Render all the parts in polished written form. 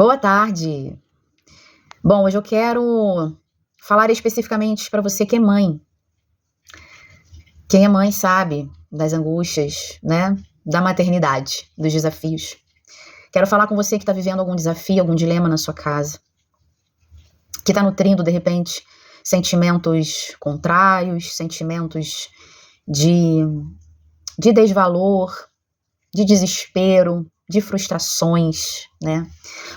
Boa tarde. Bom, hoje eu quero falar especificamente para você que é mãe. Quem é mãe sabe das angústias, né? Da maternidade, dos desafios. Quero falar com você que está vivendo algum desafio, algum dilema na sua casa. Que está nutrindo, de repente, sentimentos contrários, sentimentos de desvalor, de desespero, de frustrações, né?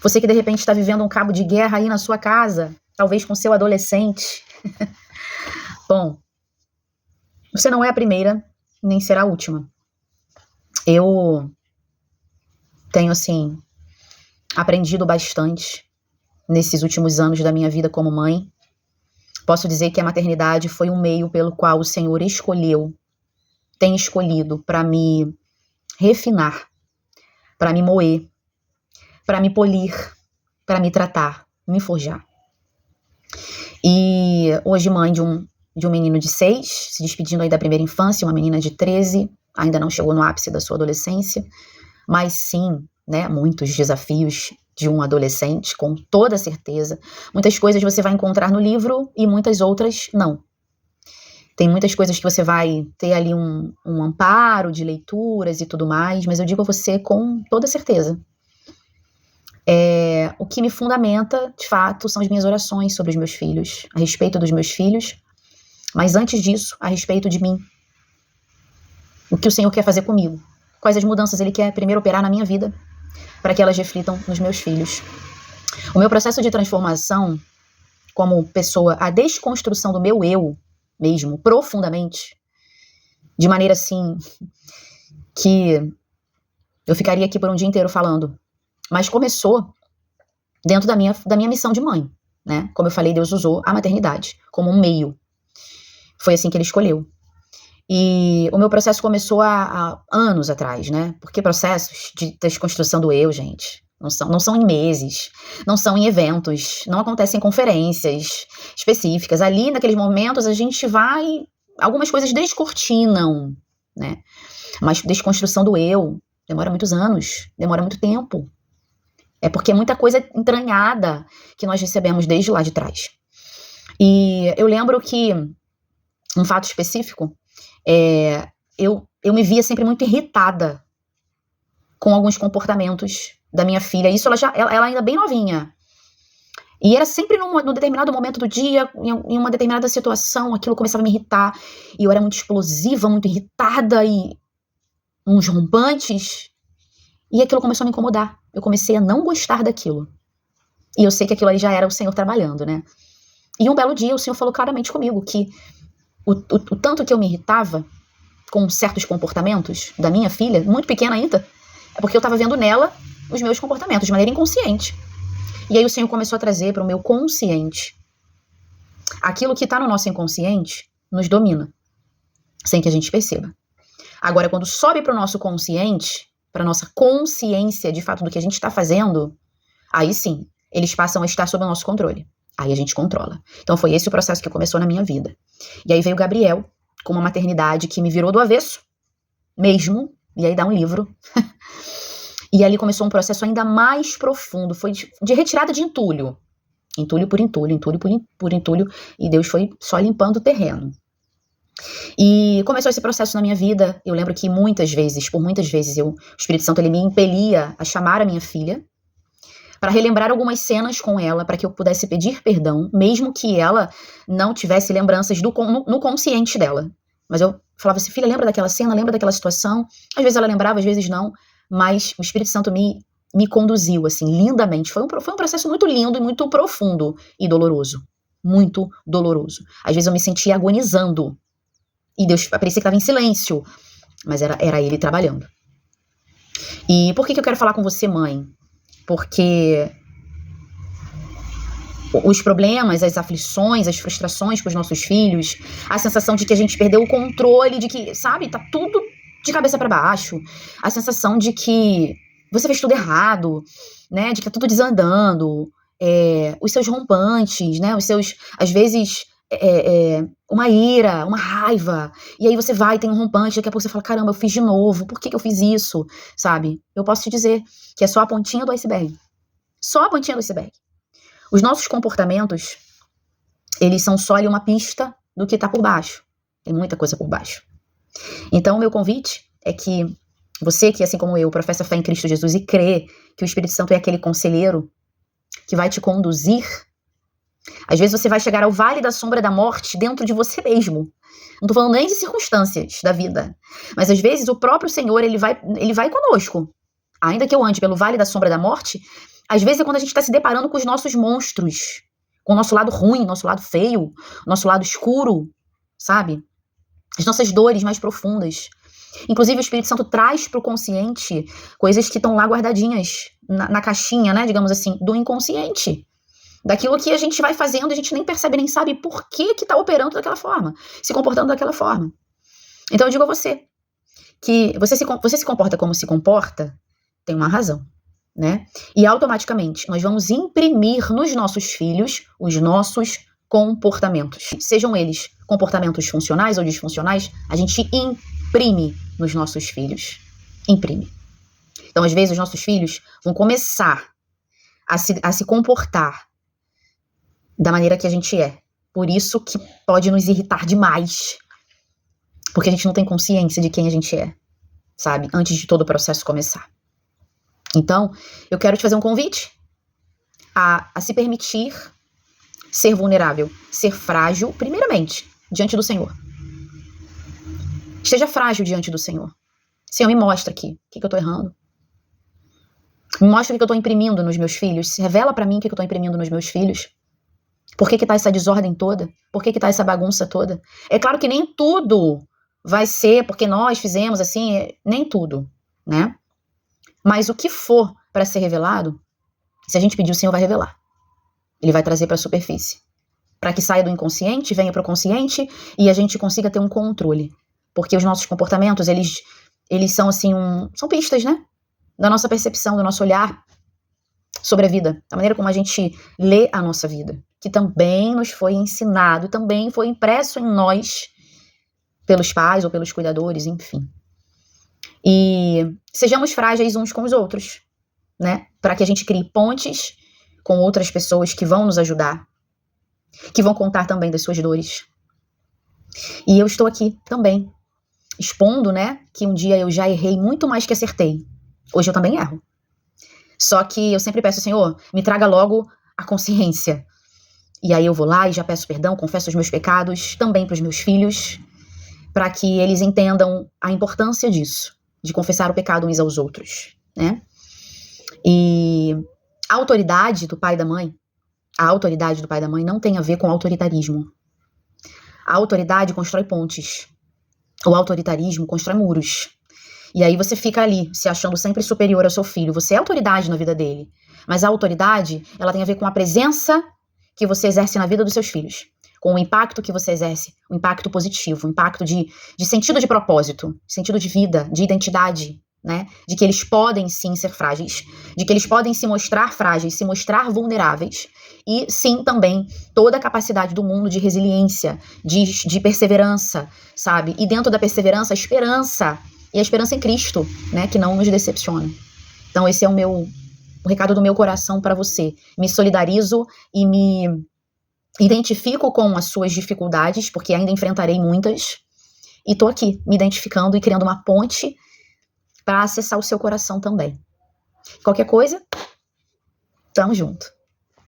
Você que de repente está vivendo um cabo de guerra aí na sua casa, talvez com seu adolescente. Bom, você não é a primeira, nem será a última. Eu tenho, assim, aprendido bastante nesses últimos anos da minha vida como mãe. Posso dizer que a maternidade foi um meio pelo qual o Senhor tem escolhido para me refinar, para me moer, para me polir, para me tratar, me forjar. E hoje mãe de um menino de 6, se despedindo aí da primeira infância, uma menina de 13, ainda não chegou no ápice da sua adolescência, mas sim, né, muitos desafios de um adolescente, com toda certeza. Muitas coisas você vai encontrar no livro e muitas outras não. Tem muitas coisas que você vai ter ali um amparo de leituras e tudo mais, mas eu digo a você com toda certeza. O que me fundamenta, de fato, são as minhas orações sobre os meus filhos, a respeito dos meus filhos, mas antes disso, a respeito de mim. O que o Senhor quer fazer comigo? Quais as mudanças Ele quer primeiro operar na minha vida, para que elas reflitam nos meus filhos. O meu processo de transformação como pessoa, a desconstrução do meu eu mesmo, profundamente, de maneira assim, que eu ficaria aqui por um dia inteiro falando, mas começou dentro da minha missão de mãe, né? Como eu falei, Deus usou a maternidade como um meio. Foi assim que Ele escolheu. E o meu processo começou há anos atrás, né? Porque processos de desconstrução do eu, gente, não são em meses, não são em eventos, não acontecem em conferências específicas. Ali, naqueles momentos, a gente vai... Algumas coisas descortinam, né? Mas desconstrução do eu demora muitos anos, demora muito tempo. É porque é muita coisa entranhada que nós recebemos desde lá de trás. E eu lembro que, um fato específico, eu me via sempre muito irritada com alguns comportamentos da minha filha. Isso ela ainda bem novinha. E era sempre num determinado momento do dia, em uma determinada situação, aquilo começava a me irritar. E eu era muito explosiva, muito irritada e uns rompantes. E aquilo começou a me incomodar. Eu comecei a não gostar daquilo. E eu sei que aquilo ali já era o Senhor trabalhando, né? E um belo dia o Senhor falou claramente comigo que o tanto que eu me irritava com certos comportamentos da minha filha, muito pequena ainda, é porque eu estava vendo nela os meus comportamentos de maneira inconsciente. E aí o Senhor começou a trazer para o meu consciente. Aquilo que está no nosso inconsciente nos domina, sem que a gente perceba. Agora, quando sobe para o nosso consciente, para a nossa consciência de fato do que a gente está fazendo, aí sim, eles passam a estar sob o nosso controle. Aí a gente controla. Então foi esse o processo que começou na minha vida. E aí veio o Gabriel, com uma maternidade que me virou do avesso, mesmo, e aí dá um livro. E ali começou um processo ainda mais profundo, foi de retirada de entulho. Entulho por entulho, entulho por entulho, e Deus foi só limpando o terreno. E começou esse processo na minha vida. Eu lembro que por muitas vezes, o Espírito Santo ele me impelia a chamar a minha filha, para relembrar algumas cenas com ela, para que eu pudesse pedir perdão, mesmo que ela não tivesse lembranças no consciente dela. Mas eu falava assim, filha, lembra daquela cena, lembra daquela situação? Às vezes ela lembrava, às vezes não, mas o Espírito Santo me conduziu, assim, lindamente. Foi um processo muito lindo e muito profundo e doloroso. Muito doloroso. Às vezes eu me sentia agonizando, e Deus parecia que estava em silêncio, mas era Ele trabalhando. E por que eu quero falar com você, mãe? Porque os problemas, as aflições, as frustrações com os nossos filhos, a sensação de que a gente perdeu o controle, de que, sabe, tá tudo de cabeça para baixo, a sensação de que você fez tudo errado, né, de que tá tudo desandando, os seus rompantes, né, os seus, às vezes, uma ira, uma raiva, e aí você vai, tem um rompante, daqui a pouco você fala, caramba, eu fiz de novo, por que eu fiz isso, sabe? Eu posso te dizer que é só a pontinha do iceberg. Só a pontinha do iceberg. Os nossos comportamentos, eles são só ali uma pista do que tá por baixo. Tem muita coisa por baixo. Então, o meu convite é que você que, assim como eu, professa fé em Cristo Jesus e crê que o Espírito Santo é aquele conselheiro que vai te conduzir, às vezes você vai chegar ao vale da sombra da morte dentro de você mesmo. Não tô falando nem de circunstâncias da vida, mas às vezes o próprio Senhor, ele vai conosco. Ainda que eu ande pelo vale da sombra da morte, às vezes é quando a gente está se deparando com os nossos monstros, com o nosso lado ruim, nosso lado feio, nosso lado escuro, sabe? As nossas dores mais profundas. Inclusive, o Espírito Santo traz para o consciente coisas que estão lá guardadinhas na caixinha, né, digamos assim, do inconsciente. Daquilo que a gente vai fazendo, a gente nem percebe, nem sabe por que está operando daquela forma, se comportando daquela forma. Então eu digo a você, que você se comporta como se comporta, tem uma razão, né? E automaticamente nós vamos imprimir nos nossos filhos os nossos comportamentos. Sejam eles comportamentos funcionais ou disfuncionais, a gente imprime nos nossos filhos. Imprime. Então, às vezes, os nossos filhos vão começar a se comportar da maneira que a gente é. Por isso que pode nos irritar demais. Porque a gente não tem consciência de quem a gente é, sabe? Antes de todo o processo começar. Então, eu quero te fazer um convite a se permitir ser vulnerável, ser frágil, primeiramente, diante do Senhor. Esteja frágil diante do Senhor. Senhor, me mostra aqui o que eu tô errando. Me mostra o que eu tô imprimindo nos meus filhos. Revela pra mim o que eu tô imprimindo nos meus filhos. Por que tá essa desordem toda? Por que tá essa bagunça toda? É claro que nem tudo vai ser porque nós fizemos assim, nem tudo, né? Mas o que for para ser revelado, se a gente pedir, o Senhor vai revelar. Ele vai trazer para a superfície. Para que saia do inconsciente, venha para o consciente e a gente consiga ter um controle. Porque os nossos comportamentos, eles são assim, são pistas, né? Da nossa percepção, do nosso olhar sobre a vida. Da maneira como a gente lê a nossa vida. Que também nos foi ensinado, também foi impresso em nós pelos pais ou pelos cuidadores, enfim. E sejamos frágeis uns com os outros, né? Para que a gente crie pontes com outras pessoas que vão nos ajudar, que vão contar também das suas dores. E eu estou aqui também, expondo, né, que um dia eu já errei muito mais que acertei. Hoje eu também erro. Só que eu sempre peço, Senhor, me traga logo a consciência. E aí eu vou lá e já peço perdão, confesso os meus pecados, também para os meus filhos, para que eles entendam a importância disso, de confessar o pecado uns aos outros, né? E a autoridade do pai e da mãe, não tem a ver com autoritarismo. A autoridade constrói pontes. O autoritarismo constrói muros. E aí você fica ali, se achando sempre superior ao seu filho. Você é autoridade na vida dele. Mas a autoridade, ela tem a ver com a presença que você exerce na vida dos seus filhos. Com o impacto que você exerce, o impacto positivo, o impacto de sentido de propósito, sentido de vida, de identidade, né? De que eles podem sim ser frágeis, de que eles podem se mostrar frágeis, se mostrar vulneráveis, e sim também toda a capacidade do mundo de resiliência, de perseverança, sabe? E dentro da perseverança, a esperança, e a esperança em Cristo, né? Que não nos decepciona. Então esse é o recado do meu coração para você. Me solidarizo e me identifico com as suas dificuldades, porque ainda enfrentarei muitas, e tô aqui me identificando e criando uma ponte para acessar o seu coração também. Qualquer coisa, tamo junto.